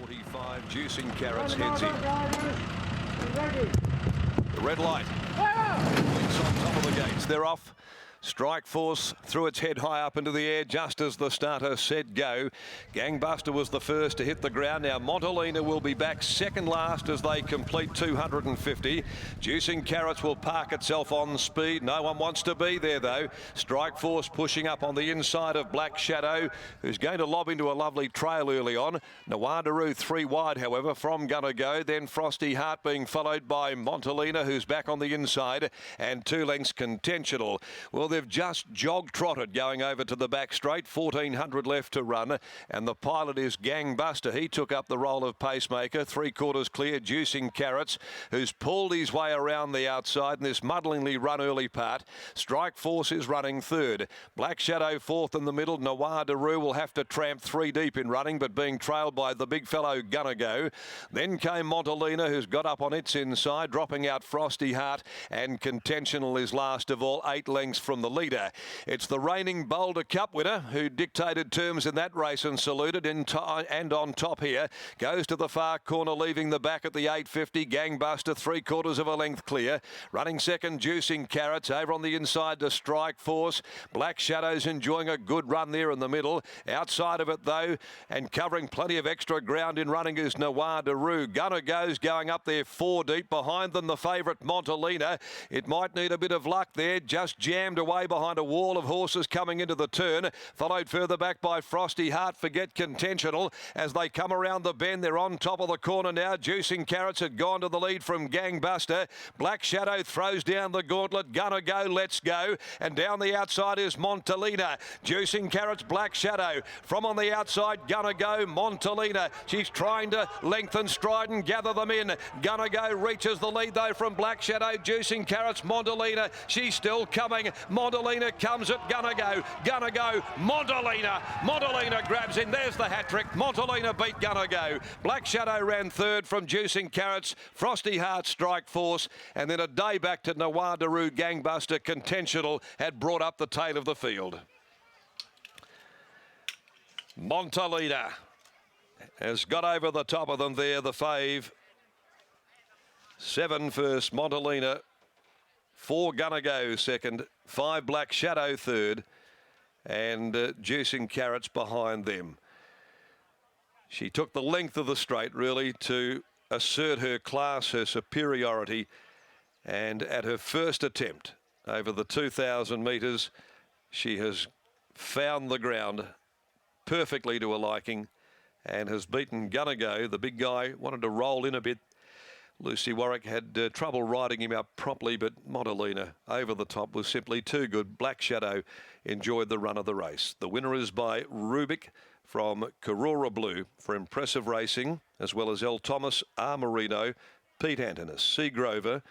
45, Juicing Carrots heads in. The red light. It's on top of the gates. They're off. Strike Force threw its head high up into the air just as the starter said go. Gangbuster was the first to hit the ground. Now Montalina will be back second last as they complete 250. Juicing Carrots will park itself on speed. No one wants to be there though. Strike Force pushing up on the inside of Black Shadow, who's going to lob into a lovely trail early on. Nawadaroo 3 wide, however, from Gonna Go. Then Frosty Heart being followed by Montalina, who's back on the inside, and 2 lengths Contentional. Well, they've just jog-trotted going over to the back straight. 1400 left to run, and the pilot is Gangbuster. He took up the role of pacemaker. 3/4 clear, Juicing Carrots, who's pulled his way around the outside in this muddlingly run early part. Strike Force is running third. Black Shadow fourth in the middle. Nawadaroo will have to tramp 3 deep in running, but being trailed by the big fellow Gonna Go. Then came Montalina, who's got up on its inside, dropping out Frosty Heart, and Contentional is last of all, 8 lengths from the leader. It's the reigning Boulder Cup winner who dictated terms in that race and saluted and on top here. Goes to the far corner, leaving the back at the 850. Gangbuster 3/4 of a length clear. Running second, Juicing Carrots. Over on the inside to Strike Force. Black Shadow's enjoying a good run there in the middle. Outside of it though, and covering plenty of extra ground in running, is Nawadaroo. Gonna Go's going up there 4 deep. Behind them the favourite Montalina. It might need a bit of luck there. Just jammed away behind a wall of horses coming into the turn. Followed further back by Frosty Heart. Forget Contentional. As they come around the bend, they're on top of the corner now. Juicing Carrots had gone to the lead from Gangbuster. Black Shadow throws down the gauntlet. Gonna Go, let's go. And down the outside is Montalina. Juicing Carrots, Black Shadow. From on the outside, Gonna Go, Montalina. She's trying to lengthen stride and gather them in. Gonna Go reaches the lead though from Black Shadow. Juicing Carrots, Montalina. She's still coming. Montalina comes at Gonna Go. Gonna Go, Montalina. Montalina grabs in. There's the hat-trick. Montalina beat Gonna Go. Black Shadow ran third from Juicing Carrots. Frosty Heart, Strike Force. And then a day back to Nawadaroo. Gangbuster, Contentional had brought up the tail of the field. Montalina has got over the top of them there, the fave. 7 first, Montalina. 4 Gonna Go second, 5 Black Shadow third, and Juicing Carrots behind them. She took the length of the straight really to assert her class, her superiority, and at her first attempt over the 2,000 metres, she has found the ground perfectly to her liking and has beaten Gonna Go. The big guy wanted to roll in a bit. Lucy Warwick had trouble riding him up properly, but Montalina over the top was simply too good. Black Shadow enjoyed the run of the race. The winner is by Rubik from Karora Blue for impressive racing, as well as L. Thomas, R. Marino, Pete Antonis, C. Grover,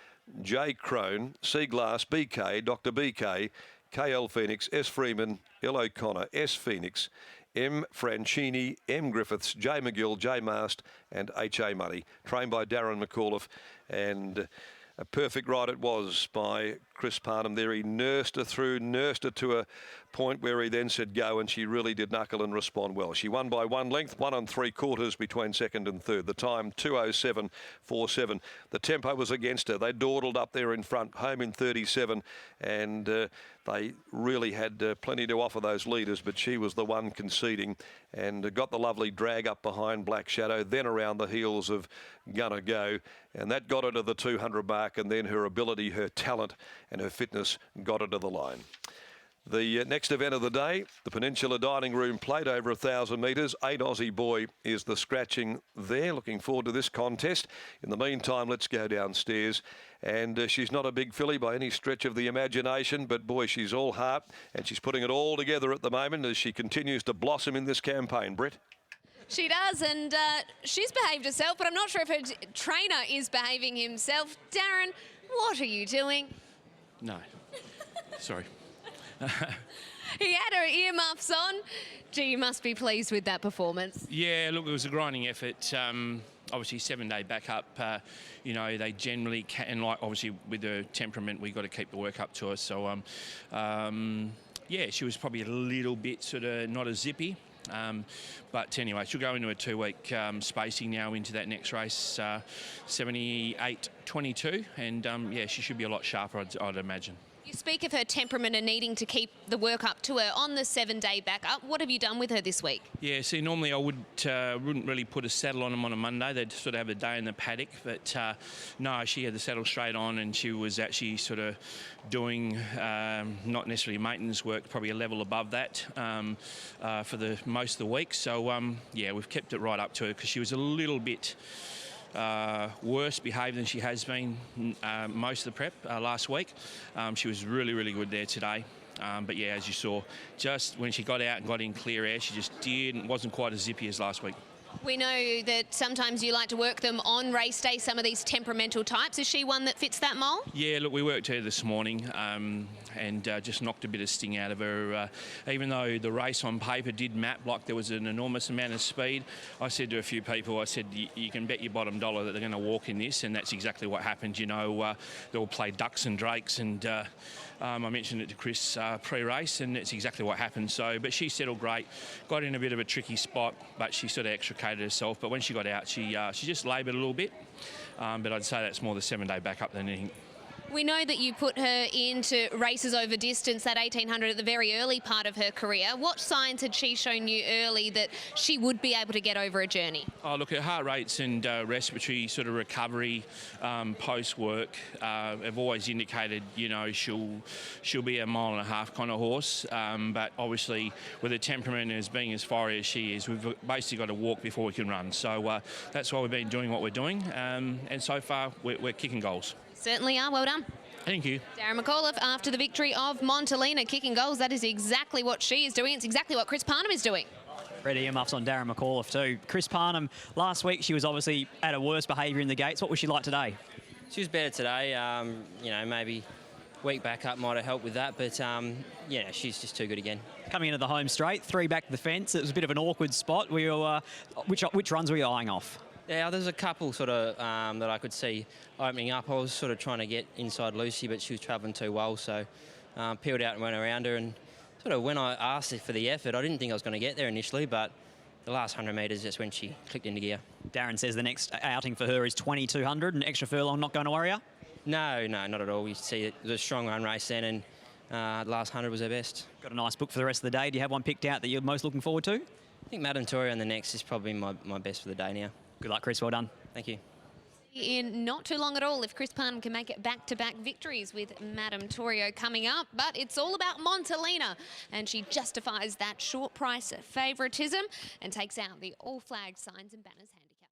J. Crone, C. Glass, BK, Dr. BK, KL Phoenix, S. Freeman, L. O'Connor, S. Phoenix, M. Franchini, M. Griffiths, J. McGill, J. Mast, and H.A. Money. Trained by Darren McAuliffe, and a perfect ride it was by Chris Parnham there. He nursed her through, nursed her to a point where he then said go, and she really did knuckle and respond well. She won by 1 length, 1 3/4 between second and third. The time 2:07.47. The tempo was against her. They dawdled up there in front, home in 37, and they really had plenty to offer those leaders, but she was the one conceding and got the lovely drag up behind Black Shadow, then around the heels of Gonna Go, and that got her to the 200 mark, and then her ability, her talent and her fitness got her to the line. The next event of the day, the Peninsula Dining Room Plate over 1,000 metres. 8 Aussie Boy is the scratching there. Looking forward to this contest. In the meantime, let's go downstairs. And she's not a big filly by any stretch of the imagination, but boy, she's all heart, and she's putting it all together at the moment as she continues to blossom in this campaign. Brett? She does, and she's behaved herself, but I'm not sure if her trainer is behaving himself. Darren, what are you doing? No. Sorry. He had her earmuffs on. Gee, you must be pleased with that performance. Yeah, look, it was a grinding effort. Obviously, 7-day backup, you know, they generally can, like, obviously, with her temperament, we've got to keep the work up to her. So, yeah, she was probably a little bit sort of not as zippy. But anyway, she'll go into a 2-week spacing now into that next race, 78.22, and yeah, she should be a lot sharper, I'd imagine. You speak of her temperament and needing to keep the work up to her on the 7-day backup. What have you done with her this week? Yeah, see, normally I wouldn't really put a saddle on them on a Monday. They'd sort of have a day in the paddock. But no, she had the saddle straight on, and she was actually sort of doing not necessarily maintenance work, probably a level above that for the most of the week. So yeah, we've kept it right up to her because she was a little bit worse behaved than she has been most of the prep last week. She was really, really good there today. But yeah, as you saw, just when she got out and got in clear air, she just wasn't quite as zippy as last week. We know that sometimes you like to work them on race day, some of these temperamental types. Is she one that fits that mould? Yeah, look, we worked her this morning and just knocked a bit of sting out of her. Even though the race on paper did map like there was an enormous amount of speed, I said to a few people, I said, you can bet your bottom dollar that they're going to walk in this, and that's exactly what happened. You know, they'll play ducks and drakes, and I mentioned it to Chris pre-race, and it's exactly what happened. So, but she settled great, got in a bit of a tricky spot, but she sort of extricated herself. But when she got out, she just laboured a little bit. But I'd say that's more the 7-day backup than anything. We know that you put her into races over distance, that 1800 at the very early part of her career. What signs had she shown you early that she would be able to get over a journey? Oh, look, her heart rates and respiratory sort of recovery post-work have always indicated, you know, she'll be a 1.5 mile kind of horse. But obviously, with her temperament as being as fiery as she is, we've basically got to walk before we can run. So that's why we've been doing what we're doing. And so far, we're kicking goals. Certainly are. Well done. Thank you. Darren McAuliffe after the victory of Montalina, kicking goals. That is exactly what she is doing. It's exactly what Chris Parnham is doing. Red earmuffs on Darren McAuliffe too. Chris Parnham, last week she was obviously at her worst behaviour in the gates. What was she like today? She was better today. You know, maybe week back up might have helped with that, but yeah, she's just too good again. Coming into the home straight, 3 back to the fence. It was a bit of an awkward spot. Which runs were you eyeing off? Yeah, there's a couple sort of that I could see opening up. I was sort of trying to get inside Lucy, but she was travelling too well, so peeled out and went around her. And sort of when I asked her for the effort, I didn't think I was going to get there initially, but the last 100 metres, that's when she clicked into gear. Darren says the next outing for her is 2200, an extra furlong. Not going to worry her? No, not at all. You see it was a strong run race then, and the last 100 was her best. Got a nice book for the rest of the day. Do you have one picked out that you're most looking forward to? I think Madame Toria on the next is probably my best for the day now. Good luck, Chris. Well done. Thank you. In not too long at all if Chris Parnham can make it back-to-back victories with Madame Torio coming up. But it's all about Montalina, and she justifies that short price favouritism and takes out the All Flag Signs and Banners handicap.